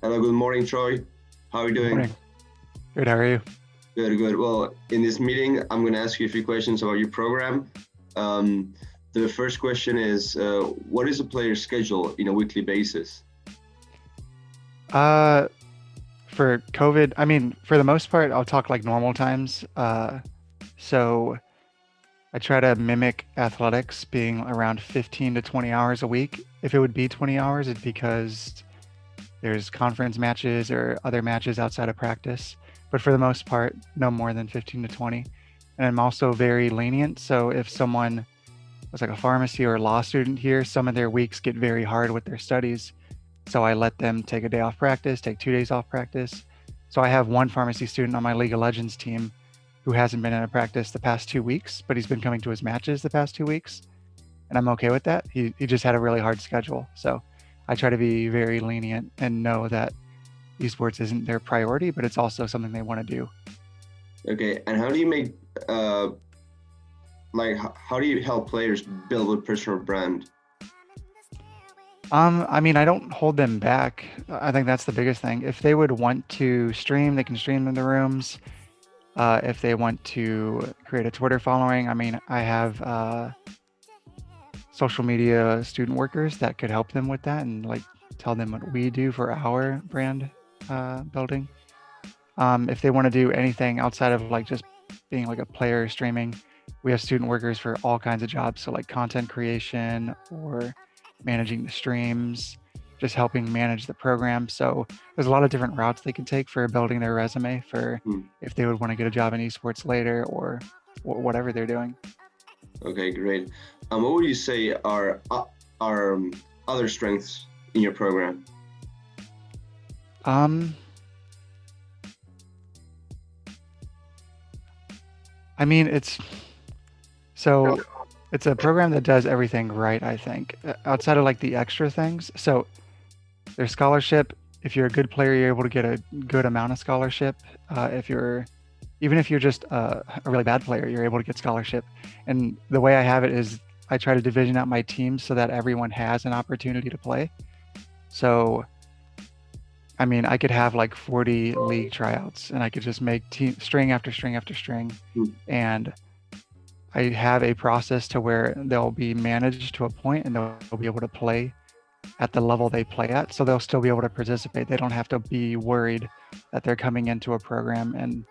Hello, good morning, Troy. How are you doing? Morning. Good, how are you? Good, good. Well, in this meeting, I'm going to ask you a few questions about your program. The first question is, what is a player's schedule in a weekly basis? For COVID, I mean, for the most part, I'll talk like normal times. So I try to mimic athletics being around 15 to 20 hours a week. If it would be 20 hours, it's because there's conference matches or other matches outside of practice. But for the most part, no more than 15 to 20. And I'm also very lenient. So if someone was like a pharmacy or a law student here, some of their weeks get very hard with their studies. So I let them take a day off practice, take 2 days off practice. So I have one pharmacy student on my League of Legends team who hasn't been in a practice the past 2 weeks, but he's been coming to his matches the past 2 weeks. And I'm okay with that. He just had a really hard schedule. So I try to be very lenient and know that esports isn't their priority, but it's also something they want to do. Okay, and how do you make, how do you help players build a personal brand? I mean, I don't hold them back. I think that's the biggest thing. If they would want to stream, they can stream in the rooms. If they want to create a Twitter following, I mean, I have social media student workers that could help them with that and like tell them what we do for our brand building. If they want to do anything outside of like just being like a player streaming, we have student workers for all kinds of jobs. So like content creation or managing the streams, just helping manage the program. So there's a lot of different routes they can take for building their resume for if they would want to get a job in esports later or whatever they're doing. Okay, great. What would you say are other strengths in your program? I mean, it's a program that does everything right, I think, outside of like the extra things. So there's scholarship. If you're a good player, you're able to get a good amount of scholarship. Even if you're just a really bad player, you're able to get scholarship. And the way I have it is I try to division out my teams so that everyone has an opportunity to play. So, I mean, I could have like 40 league tryouts and I could just make string after string after string. And I have a process to where they'll be managed to a point and they'll be able to play at the level they play at. So they'll still be able to participate. They don't have to be worried that they're coming into a program and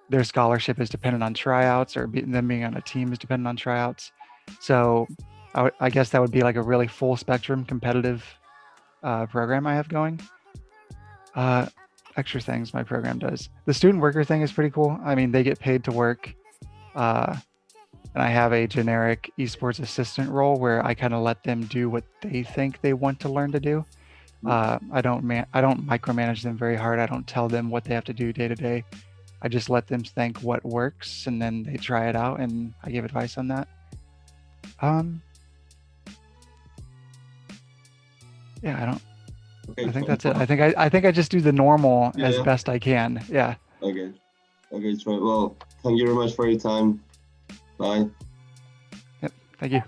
their scholarship is dependent on tryouts or them being on a team is dependent on tryouts. So I guess that would be like a really full spectrum competitive program I have going. Extra things my program does. The student worker thing is pretty cool. I mean, they get paid to work. And I have a generic esports assistant role where I kind of let them do what they think they want to learn to do. I don't micromanage them very hard. I don't tell them what they have to do day to day. I just let them think what works and then they try it out and I give advice on that. Yeah, I think that's it. I think I just do the normal as best I can. Yeah. Okay, Troy. Well, thank you very much for your time. Bye. Yep. Thank you.